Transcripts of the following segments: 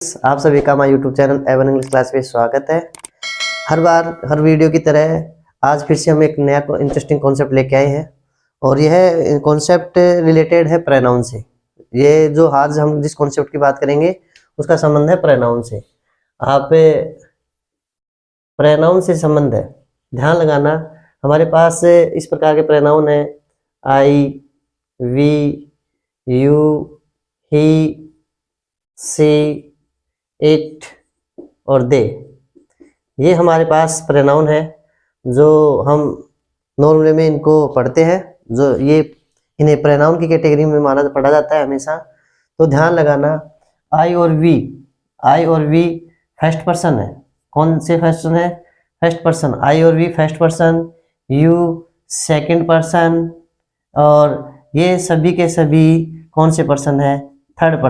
आप सभी का हमारे YouTube channel Avon English class में स्वागत है। हर बार हर वीडियो की तरह आज फिर से हम एक नया इंटरेस्टिंग कॉन्सेप्ट लेके आए हैं और यह कॉन्सेप्ट रिलेटेड है प्रोनाउन से। ये जो आज हम जिस कॉन्सेप्ट की बात करेंगे उसका संबंध है प्रोनाउन से। आप प्रोनाउन से संबंध है, ध्यान लगाना। हमारे पास इस प्रकार के प्रोनाउन है I, we, you, he, she, it और दे। ये हमारे पास प्रोनाउन है जो हम नॉर्मली में इनको पढ़ते हैं, जो ये इन्हें प्रोनाउन की कैटेगरी में पढ़ा जाता है हमेशा। तो ध्यान लगाना, आई और वी फर्स्ट पर्सन है। कौन से फर्स्ट पर्सन है? First person. आई और we first person, you second person और ये सभी के सभी कौन से पर्सन है? Third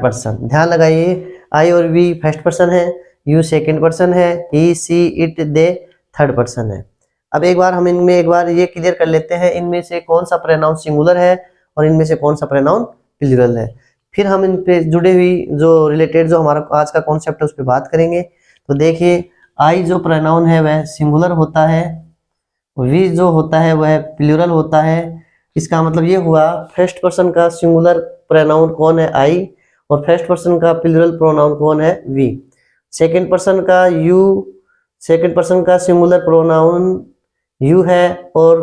person. ध्यान लगाइए, आई और वी फर्स्ट पर्सन है, यू सेकंड पर्सन है, he, she, it, they third person है। अब एक बार हम इनमें एक बार ये क्लियर कर लेते हैं, इनमें से कौन सा प्रोनाउन सिंगुलर है और इनमें से कौन सा प्रोनाउन प्लूरल है। फिर हम इन पे जुड़े हुई जो रिलेटेड जो हमारा आज का कॉन्सेप्ट है उस पर बात करेंगे। तो देखिए, आई जो प्रोनाउन है वह सिंगुलर होता है, वी जो होता है वह प्लूरल होता है। इसका मतलब ये हुआ फर्स्ट पर्सन का सिंगुलर प्रोनाउन कौन है? आई, और फर्स्ट पर्सन का प्लूरल प्रोनाउन कौन है? वी। सेकंड पर्सन का यू, सेकंड पर्सन का सिंगुलर प्रोनाउन यू है और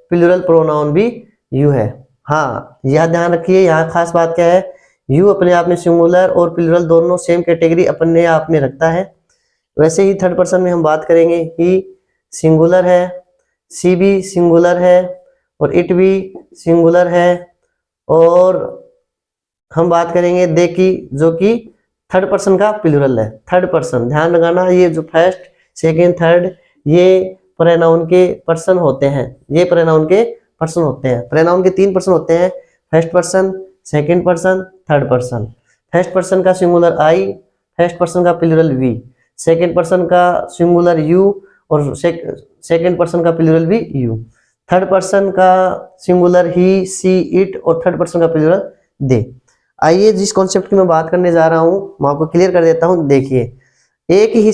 प्लूरल प्रोनाउन भी यू है। हाँ, यह ध्यान रखिए, यहाँ खास बात क्या है, यू अपने आप में सिंगुलर और प्लूरल दोनों सेम कैटेगरी अपने आप में रखता है। वैसे ही थर्ड पर्सन में हम बात करेंगे, ही सिंगुलर है, सी भी सिंगुलर है और इट भी सिंगुलर है। और हम बात करेंगे दे की, जो कि थर्ड पर्सन का प्लूरल है। थर्ड पर्सन, ध्यान लगाना, ये जो फर्स्ट सेकंड थर्ड ये प्रोनाउन के पर्सन होते हैं। ये प्रोनाउन के पर्सन होते हैं। प्रोनाउन के तीन पर्सन होते हैं, first person, second person, third person. First person का सिंगुलर आई, फर्स्ट पर्सन का प्लूरल वी, सेकंड पर्सन का सिंगुलर यू और सेकंड पर्सन का प्लूरल भी यू। थर्ड पर्सन का सिंगुलर ही, सी, इट और थर्ड पर्सन का प्लूरल दे। आइए जिस कॉन्सेप्ट की मैं बात करने जा रहा हूं मैं आपको क्लियर कर देता हूं। देखिए, एक ही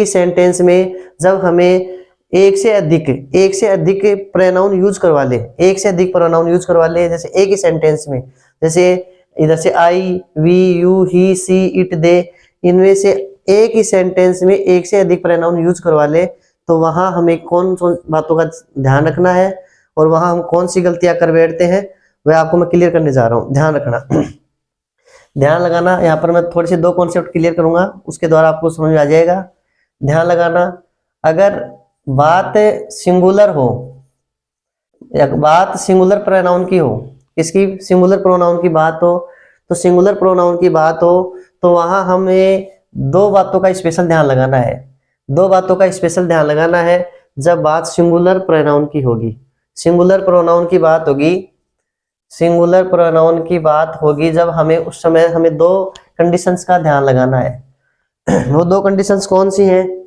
सेंटेंस में जब हमें एक से अधिक प्रोनाउन यूज करवा ले, जैसे एक ही सेंटेंस में, जैसे इधर से I, we, you, he, she, it, they, इनमें से एक ही सेंटेंस में एक से अधिक प्रोनाउन यूज करवा ले, तो वहां हमें कौन सी बातों का ध्यान रखना है और वहां हम कौन सी गलतियां कर बैठते हैं वह आपको मैं क्लियर करने जा रहा हूं। ध्यान रखना, ध्यान लगाना। यहाँ पर मैं थोड़े से दो कॉन्सेप्ट क्लियर करूंगा, उसके द्वारा आपको समझ में आ जाएगा। ध्यान लगाना, अगर बात सिंगुलर हो या बात सिंगुलर प्रोनाउन की हो, इसकी सिंगुलर प्रोनाउन की बात हो, तो सिंगुलर प्रोनाउन की बात हो तो वहां हमें दो बातों का स्पेशल ध्यान लगाना है। दो बातों का स्पेशल ध्यान लगाना है जब बात सिंगुलर प्रोनाउन की होगी। सिंगुलर प्रोनाउन की बात होगी जब हमें उस समय हमें दो कंडीशंस का ध्यान लगाना है। वो दो कंडीशंस कौन सी हैं?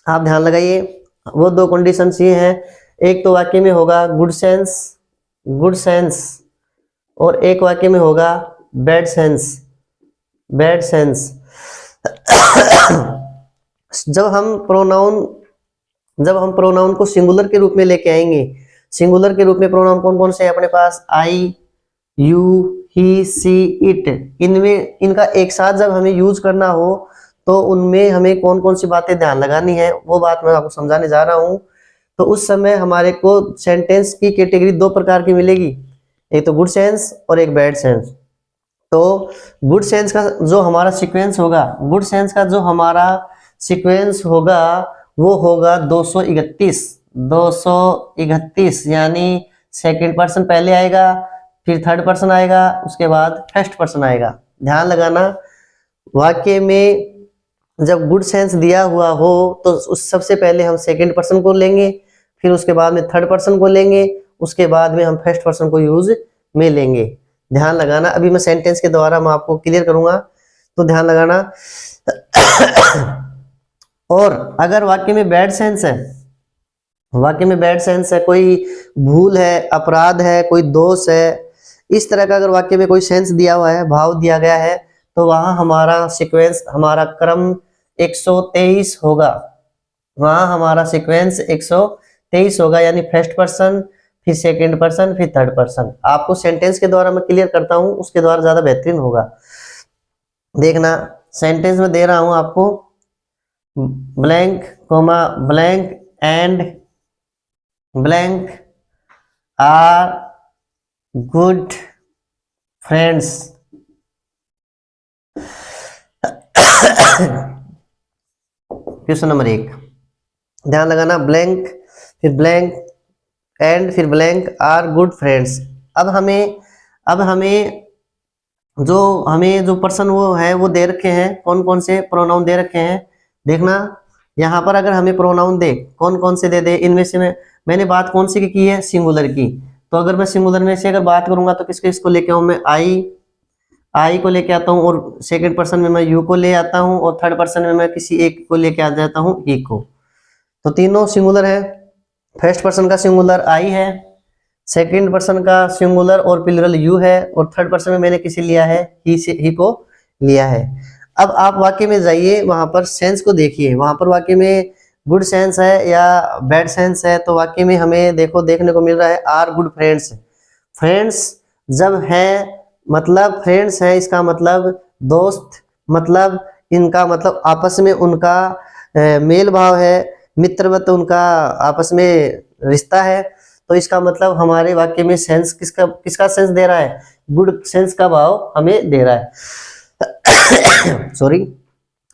आप ध्यान लगाइए। वो दो कंडीशंस ये हैं, एक तो वाक्य में होगा गुड सेंस और एक वाक्य में होगा बैड सेंस। जब हम प्रोनाउन को सिंगुलर के रूप में लेके आएंगे, सिंगुलर के रूप में प्रोनाउन कौन कौन से हैं अपने पास? आई, यू, ही, सी, इट। इनका एक साथ जब हमें यूज करना हो तो उनमें हमें कौन कौन सी बातें ध्यान लगानी है, वो बात मैं आपको समझाने जा रहा हूं। तो उस समय हमारे को सेंटेंस की कैटेगरी दो प्रकार की मिलेगी, एक तो गुड सेंस और एक बैड सेंस। तो गुड सेंस का जो हमारा सीक्वेंस होगा वो होगा 231, यानी सेकंड पर्सन पहले आएगा, फिर थर्ड पर्सन आएगा, उसके बाद फर्स्ट पर्सन आएगा। ध्यान लगाना, वाक्य में जब गुड सेंस दिया हुआ हो तो उस सबसे पहले हम सेकंड पर्सन को लेंगे, फिर उसके बाद में थर्ड पर्सन को लेंगे, उसके बाद में हम फर्स्ट पर्सन को यूज में लेंगे। ध्यान लगाना, अभी मैं सेंटेंस के द्वारा मैं आपको क्लियर करूंगा, तो ध्यान लगाना। और अगर वाक्य में बैड सेंस है, कोई भूल है, अपराध है, कोई दोष है, इस तरह का अगर वाक्य में कोई सेंस दिया हुआ है, भाव दिया गया है, तो वहां हमारा सीक्वेंस, हमारा क्रम 123 होगा। वहां हमारा सीक्वेंस 123 होगा, यानी फर्स्ट पर्सन, फिर सेकंड पर्सन, फिर थर्ड पर्सन। आपको सेंटेंस के द्वारा मैं क्लियर करता हूं, उसके द्वारा ज्यादा बेहतरीन होगा। देखना, सेंटेंस में दे रहा हूं आपको, blank comma blank and blank are good friends. Question number 1, ध्यान लगाना, ब्लैंक फिर ब्लैंक एंड फिर ब्लैंक आर गुड फ्रेंड्स। अब हमें जो पर्सन वो है वो दे रखे हैं, कौन कौन से प्रोनाउन दे रखे हैं। देखना, यहाँ पर अगर हमें प्रोनाउन दे, कौन कौन से दे दे, इनमें से मैंने बात कौन सी की है, सिंगुलर की। तो अगर मैं सिंगुलर में से अगर बात करूंगा तो किसको लेके आऊं मैं, आई को लेके आता हूं, और सेकंड पर्सन में मैं यू को ले आता हूं, और थर्ड पर्सन में मैं किसी एक को लेके आ जाता हूं, ही को। तो तीनों सिंगुलर है। फर्स्ट पर्सन का सिंगुलर आई है, सेकंड पर्सन का सिंगुलर और प्लूरल यू है, और थर्ड पर्सन में मैंने किसी लिया है, ही को लिया है। अब आप वाक्य में जाइए, वहां पर सेंस को देखिए, वहां पर वाक्य में गुड सेंस है या बैड सेंस है। तो वाक्य में हमें देखने को मिल रहा है आर गुड फ्रेंड्स। फ्रेंड्स जब है, मतलब फ्रेंड्स है, इसका मतलब दोस्त, मतलब इनका मतलब आपस में उनका मेल भाव है, मित्रवत उनका आपस में रिश्ता है। तो इसका मतलब हमारे वाक्य में सेंस किसका सेंस दे रहा है, गुड सेंस का भाव हमें दे रहा है। सॉरी,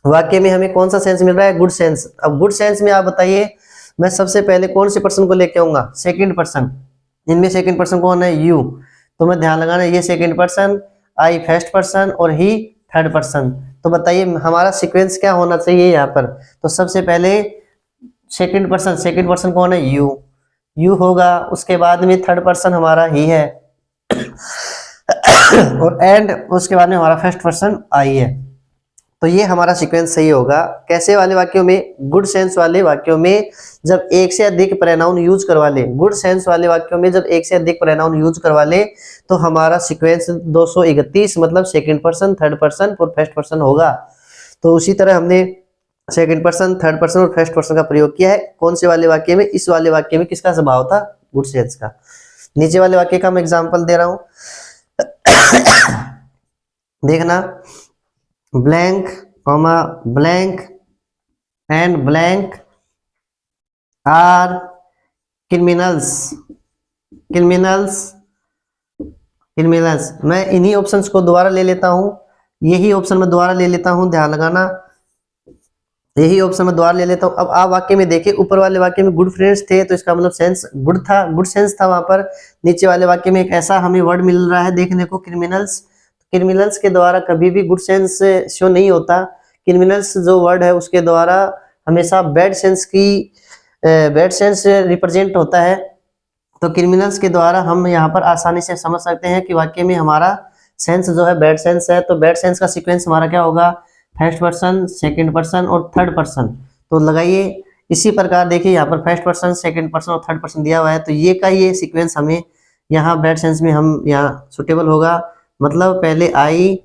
वाक्य में हमें कौन सा सेंस मिल रहा है, गुड सेंस। अब गुड सेंस में आप बताइए, मैं सबसे पहले कौन से पर्सन को लेके आऊंगा, सेकंड पर्सन। इनमें सेकंड पर्सन कौन है, यू। तो मैं ध्यान लगाना, ये सेकंड पर्सन, आई फर्स्ट पर्सन, और ही थर्ड पर्सन। तो बताइए हमारा सीक्वेंस क्या होना चाहिए यहाँ पर। तो सबसे पहले सेकंड पर्सन कौन है, यू होगा। उसके बाद में थर्ड पर्सन हमारा ही है, और एंड उसके बाद में हमारा फर्स्ट पर्सन आई है। तो ये हमारा सीक्वेंस सही होगा। कैसे वाले वाक्यों में, गुड सेंस वाले वाक्यों में जब एक से अधिक प्रोनाउन यूज करवा ले, गुड सेंस वाले वाक्यों में जब एक से अधिक प्रोनाउन यूज करवा ले, तो हमारा सीक्वेंस 231 मतलब सेकंड पर्सन, थर्ड पर्सन और फर्स्ट पर्सन होगा। तो उसी तरह हमने सेकंड पर्सन, थर्ड पर्सन और फर्स्ट पर्सन का प्रयोग किया है। कौन से वाले वाक्य में, इस वाले वाक्य में किसका स्वभाव था, गुड सेंस का। नीचे वाले वाक्य का मैं एग्जांपल दे रहा हूं। देखना, blank comma blank and blank are criminals. मैं इन्हीं ऑप्शंस को दोबारा ले लेता हूं, यही ऑप्शन मैं दोबारा ले लेता हूं, ध्यान लगाना, यही ऑप्शन मैं दोबारा ले लेता हूं। अब आप वाक्य में देखिए, ऊपर वाले वाक्य में गुड फ्रेंड्स थे, तो इसका मतलब सेंस गुड था, गुड सेंस था वहां पर। नीचे वाले वाक्य में एक ऐसा हमें वर्ड मिल रहा है देखने को, क्रिमिनल्स। क्रिमिनल्स के द्वारा कभी भी गुड सेंस शो नहीं होता। क्रिमिनल्स जो वर्ड है उसके द्वारा हमेशा बैड सेंस रिप्रेजेंट होता है। तो क्रिमिनल्स के द्वारा हम यहाँ पर आसानी से समझ सकते हैं कि वाक्य में हमारा सेंस जो है बैड सेंस है। तो बैड सेंस का सीक्वेंस हमारा क्या होगा, फर्स्ट पर्सन, सेकंड पर्सन और थर्ड पर्सन। तो लगाइए, इसी प्रकार देखिए यहाँ पर फर्स्ट पर्सन, सेकंड पर्सन और थर्ड पर्सन दिया हुआ है। तो ये सीक्वेंस हमें यहाँ बैड सेंस में हम यहाँ सुटेबल होगा। मतलब पहले आई,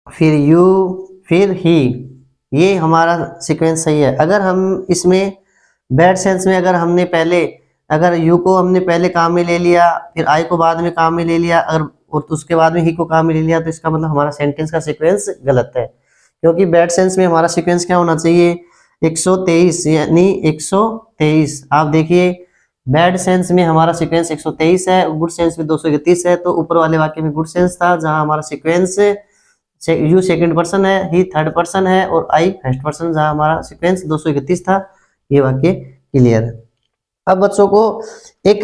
फिर यू, फिर ही, ये हमारा सीक्वेंस सही है। अगर हम इसमें बैड सेंस में अगर यू को हमने पहले काम में ले लिया, फिर आई को बाद में काम में ले लिया, और उसके बाद में ही को काम में ले लिया, तो इसका मतलब हमारा सेंटेंस का सीक्वेंस गलत है। क्योंकि बैड सेंस में हमारा सीक्वेंस क्या होना चाहिए, 123, यानी 123। आप देखिए, बैड सेंस में हमारा सीक्वेंस 123 है, गुड सेंस में 231 है। तो ऊपर वाले वाक्य में गुड सेंस था, जहां हमारा सीक्वेंस यू सेकंड पर्सन है, ही थर्ड पर्सन है, और आई फर्स्ट पर्सन, जहां हमारा सीक्वेंस 231 था। ये वाक्य क्लियर है। अब बच्चों को एक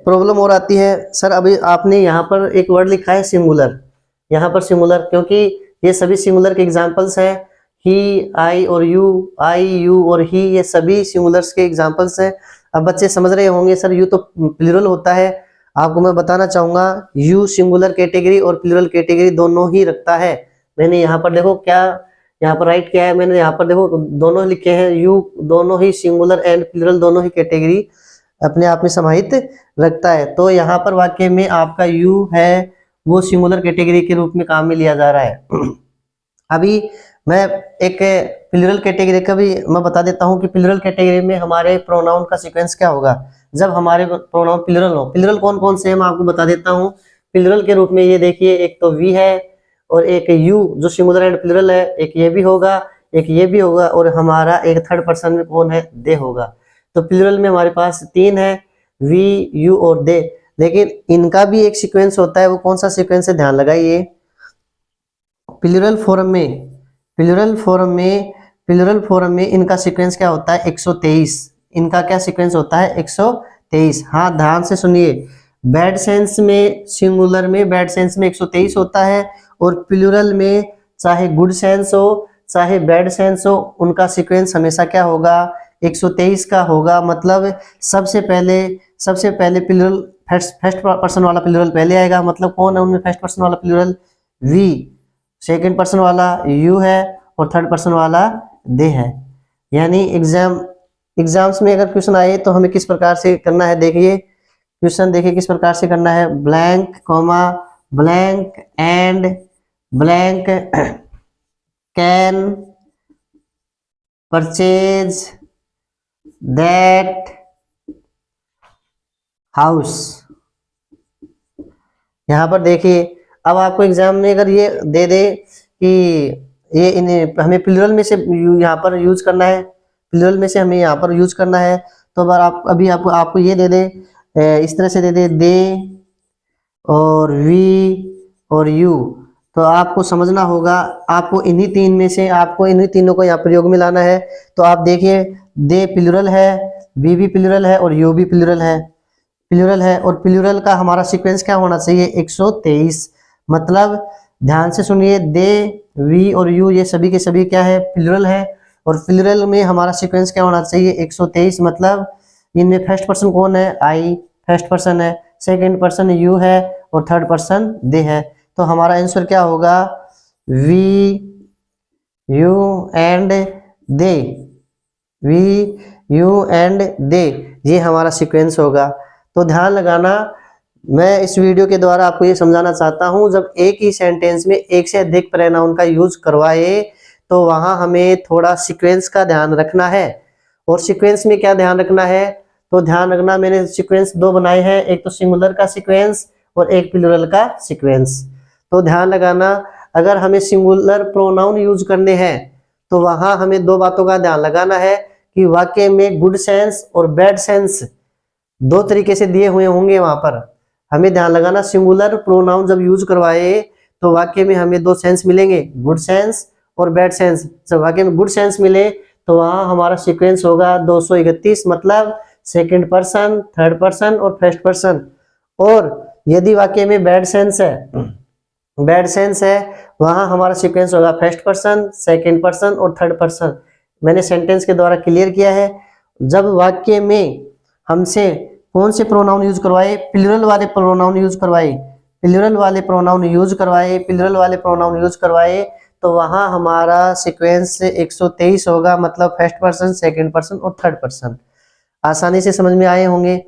प्रॉब्लम और आती है, सर अभी आपने यहाँ पर एक वर्ड लिखा है सिंगुलर, यहाँ पर सिंगुलर, क्योंकि ये सभी सिंगुलर के एग्जांपल्स हैं। ही, आई और यू, आई, यू और ही, ये सभी सिंगुलर्स के एग्जांपल्स हैं। अब बच्चे समझ रहे होंगे सर यू तो प्लूरल होता है। आपको मैं बताना चाहूंगा, यू सिंगुलर कैटेगरी और प्लूरल कैटेगरी दोनों ही रखता है। मैंने यहाँ पर देखो क्या, यहाँ पर राइट किया है मैंने, यहाँ पर देखो दोनों लिखे हैं, यू दोनों ही सिंगुलर एंड प्लूरल दोनों ही कैटेगरी अपने आप में समाहित रखता है। तो यहाँ पर वाक्य में आपका यू है वो सिंगुलर कैटेगरी के रूप में काम में लिया जा रहा है। अभी मैं एक प्लूरल कैटेगरी का भी मैं बता देता हूँ कि प्लूरल कैटेगरी में हमारे प्रोनाउन का सीक्वेंस क्या होगा जब हमारे प्रोनाउन प्लूरल हो। प्लूरल कौन कौन से हैं मैं आपको बता देता हूँ। प्लूरल के रूप में ये देखिए, एक तो वी है और एक यू जो सिंगुलर एंड प्लूरल है, एक ये भी होगा, एक ये भी होगा, और हमारा एक थर्ड पर्सन में कौन है, दे होगा। तो प्लूरल में हमारे पास 3 है, वी, यू और दे। लेकिन इनका भी एक सीक्वेंस होता है, वो कौन सा सीक्वेंस है ध्यान लगाइए। प्लूरल फॉर्म में इनका सीक्वेंस क्या होता है 123। इनका क्या सीक्वेंस होता है 123। हाँ ध्यान से सुनिए, बैड सेंस में सिंगुलर में बैड सेंस में 123 होता है, और प्लूरल में चाहे गुड सेंस हो चाहे बैड सेंस हो उनका सीक्वेंस हमेशा क्या होगा 123 का होगा। मतलब सबसे पहले प्लूरल फर्स्ट पर्सन वाला प्लूरल पहले आएगा। मतलब कौन है उनमें फर्स्ट पर्सन वाला प्लूरल, वी, सेकंड पर्सन वाला यू है और थर्ड पर्सन वाला दे है। यानी एग्जाम्स में अगर क्वेश्चन आए तो हमें किस प्रकार से करना है, देखिए क्वेश्चन देखिए किस प्रकार से करना है। Blank comma blank and blank can purchase that house. यहाँ पर देखिए, अब आपको एग्जाम में अगर ये दे दे कि ये इन्हें हमें प्लूरल में से यहाँ पर यूज करना है, प्लूरल में से हमें यहाँ पर यूज करना है, तो अगर आपको ये दे दे, इस तरह से दे दे और वी और यू, तो आपको समझना होगा, आपको इन्हीं तीन में से आपको इन्हीं तीनों को यहाँ प्रयोग में लाना है। तो आप देखिए, दे प्लूरल है, वी भी प्लूरल है और यू भी प्लूरल है, और प्लूरल का हमारा सीक्वेंस क्या होना चाहिए 123। मतलब ध्यान से सुनिए, दे, वी और यू ये सभी के सभी क्या है, प्लूरल है, और प्लूरल में हमारा सीक्वेंस क्या होना चाहिए 123। मतलब इनमें फर्स्ट पर्सन कौन है, आई फर्स्ट पर्सन है, सेकंड पर्सन यू है और थर्ड पर्सन दे है। तो हमारा आंसर क्या होगा, we, you and they, we, you and they, ये हमारा सीक्वेंस होगा। तो ध्यान लगाना, मैं इस वीडियो के द्वारा आपको ये समझाना चाहता हूँ, जब एक ही सेंटेंस में एक से अधिक प्रोनाउन का यूज करवाए तो वहां हमें थोड़ा सीक्वेंस का ध्यान रखना है। और सीक्वेंस में क्या ध्यान रखना है, तो ध्यान रखना, मैंने सीक्वेंस 2 बनाए हैं, एक तो सिंगुलर का सीक्वेंस और एक प्लूरल का सीक्वेंस। तो ध्यान लगाना, अगर हमें सिंगुलर प्रोनाउन यूज करने हैं तो वहां हमें 2 बातों का ध्यान लगाना है कि वाक्य में गुड सेंस और बैड सेंस 2 तरीके से दिए हुए होंगे। वहां पर हमें ध्यान लगाना, सिंगुलर प्रोनाउन जब यूज करवाए तो वाक्य में हमें 2 सेंस मिलेंगे, गुड सेंस और बैड सेंस। जब वाक्य में गुड सेंस मिले तो वहां हमारा सीक्वेंस होगा 231। मतलब सेकंड पर्सन, थर्ड पर्सन और फर्स्ट पर्सन। और यदि वाक्य में बैड सेंस है वहां हमारा सीक्वेंस होगा फर्स्ट पर्सन, सेकंड पर्सन और थर्ड पर्सन। मैंने सेंटेंस के द्वारा क्लियर किया है। जब वाक्य में हमसे कौन से प्रोनाउन यूज करवाए, प्लूरल वाले प्रोनाउन यूज करवाए, तो वहां हमारा सीक्वेंस 123 होगा। मतलब फर्स्ट पर्सन, सेकंड पर्सन और थर्ड पर्सन। आसानी से समझ में आए होंगे।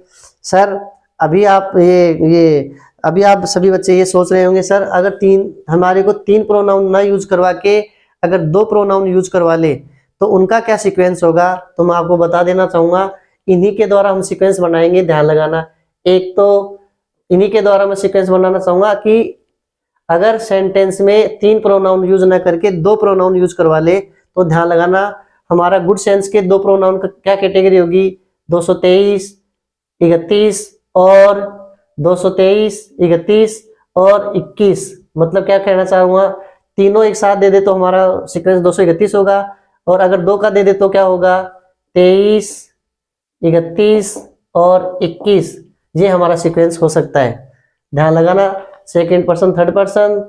सर अभी आप सभी बच्चे ये सोच रहे होंगे, सर अगर हमारे को 3 प्रोनाउन ना यूज करवा के अगर 2 प्रोनाउन यूज करवा ले तो उनका क्या सीक्वेंस होगा। तो मैं आपको बता देना चाहूंगा, इन्हीं के द्वारा हम सीक्वेंस बनाएंगे। ध्यान लगाना, एक तो इन्हीं के द्वारा मैं सीक्वेंस बनाना चाहूंगा कि अगर सेंटेंस में 3 प्रोनाउन यूज ना करके 2 प्रोनाउन यूज करवा ले, तो ध्यान लगाना हमारा गुड सेंस के 2 प्रोनाउन का क्या कैटेगरी होगी, 223, 31 और 223, 31 और 21। मतलब क्या कहना चाहूंगा, तीनों एक साथ दे दे तो हमारा सीक्वेंस 231 होगा, और अगर 2 का दे दे तो क्या होगा 23, 31 और 21। ये हमारा सीक्वेंस हो सकता है। ध्यान लगाना, second person, third person,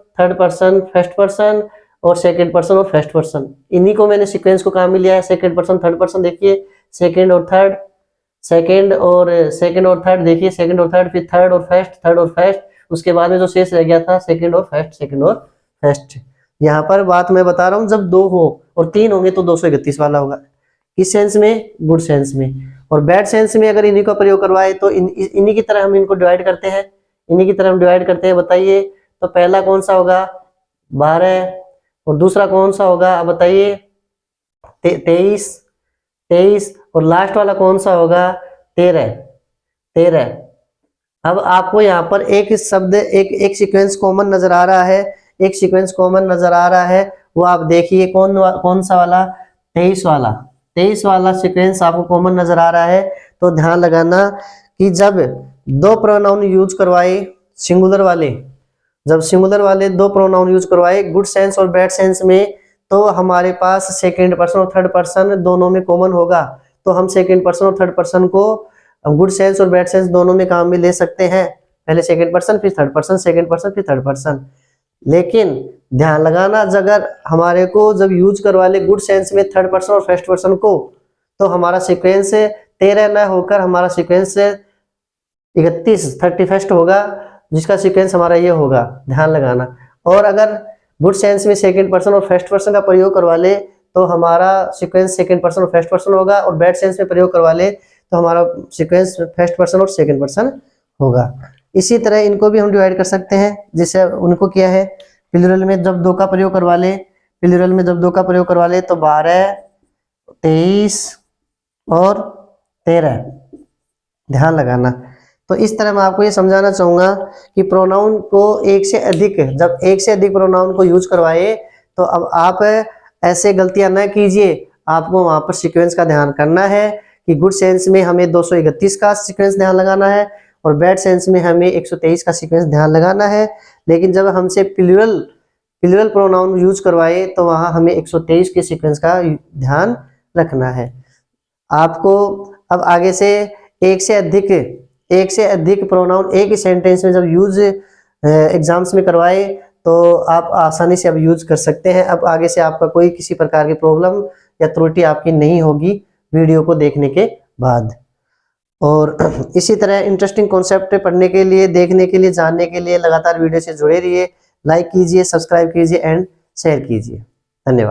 first person और सेकंड पर्सन और फर्स्ट पर्सन, इन्हीं को मैंने सीक्वेंस को काम में लिया है। सेकंड पर्सन, थर्ड पर्सन देखिए, सेकंड और थर्ड, सेकंड और थर्ड देखिए, सेकंड और थर्ड, फिर थर्ड और फर्स्ट, उसके बाद में जो शेष रह गया था सेकंड और फर्स्ट। यहाँ पर बात मैं बता रहा हूँ, जब 2 हो और 3 होंगे तो 231 वाला होगा। किस सेंस में, गुड सेंस में। और बैड सेंस में अगर इन्हीं का प्रयोग करवाए तो इन्हीं की तरह हम इनको डिवाइड करते हैं, इन्हीं की तरह हम डिवाइड करते हैं। बताइए तो पहला कौन सा होगा 12 और दूसरा कौन सा होगा अब बताइए 23 और लास्ट वाला कौन सा होगा 13। अब आपको यहाँ पर एक शब्द एक सीक्वेंस कॉमन नजर आ रहा है, एक सीक्वेंस कॉमन नजर आ रहा है, वो आप देखिए कौन सा वाला 23 वाला सीक्वेंस आपको कॉमन नजर आ रहा है। तो ध्यान लगाना कि जब दो प्रोनाउन यूज करवाए सिंगुलर वाले, जब सिंगुलर वाले दो प्रोनाउन यूज करवाए गुड सेंस और बैड सेंस में, तो हमारे पास सेकंड पर्सन और थर्ड पर्सन दोनों में कॉमन होगा। तो हम सेकंड पर्सन और थर्ड पर्सन को गुड सेंस और बैड सेंस दोनों में काम में ले सकते हैं, पहले सेकंड पर्सन फिर थर्ड पर्सन, सेकंड पर्सन फिर थर्ड पर्सन। लेकिन ध्यान लगाना अगर हमारे को जब यूज करवा ले गुड सेंस में थर्ड पर्सन और फर्स्ट पर्सन को, तो हमारा सीक्वेंस 13 न होकर हमारा सीक्वेंस 31 होगा, जिसका सीक्वेंस हमारा ये होगा, ध्यान लगाना। और अगर गुड सेंस में सेकंड पर्सन और फर्स्ट पर्सन का प्रयोग करवा ले तो हमारा सीक्वेंस सेकंड पर्सन और फर्स्ट पर्सन होगा, और बैड सेंस में प्रयोग करवा ले तो हमारा सीक्वेंस फर्स्ट पर्सन और सेकंड पर्सन होगा। इसी तरह इनको भी हम डिवाइड कर सकते हैं, जैसे उनको किया है प्लूरल में जब दो का प्रयोग करवा ले, प्लूरल में जब दो का प्रयोग करवा ले तो 12, 23 और 13, ध्यान लगाना। तो इस तरह मैं आपको ये समझाना चाहूंगा कि प्रोनाउन को जब एक से अधिक प्रोनाउन को यूज करवाए तो अब आप ऐसे गलतियां न कीजिए, आपको वहां पर सीक्वेंस का ध्यान करना है कि गुड सेंस में हमें 231 का सीक्वेंस ध्यान लगाना है और बैड सेंस में हमें 123 का सीक्वेंस ध्यान लगाना है। लेकिन जब हमसे प्लूरल प्रोनाउन यूज करवाए तो वहां हमें 123 के सीक्वेंस का ध्यान रखना है। आपको अब आगे से एक से अधिक प्रोनाउन एक ही सेंटेंस में जब यूज एग्जाम्स में करवाए तो आप आसानी से अब यूज कर सकते हैं। अब आगे से आपका कोई किसी प्रकार की प्रॉब्लम या त्रुटि आपकी नहीं होगी वीडियो को देखने के बाद। और इसी तरह इंटरेस्टिंग कॉन्सेप्ट पढ़ने के लिए, देखने के लिए, जानने के लिए लगातार वीडियो से जुड़े रहिए। लाइक कीजिए, सब्सक्राइब कीजिए एंड शेयर कीजिए। धन्यवाद।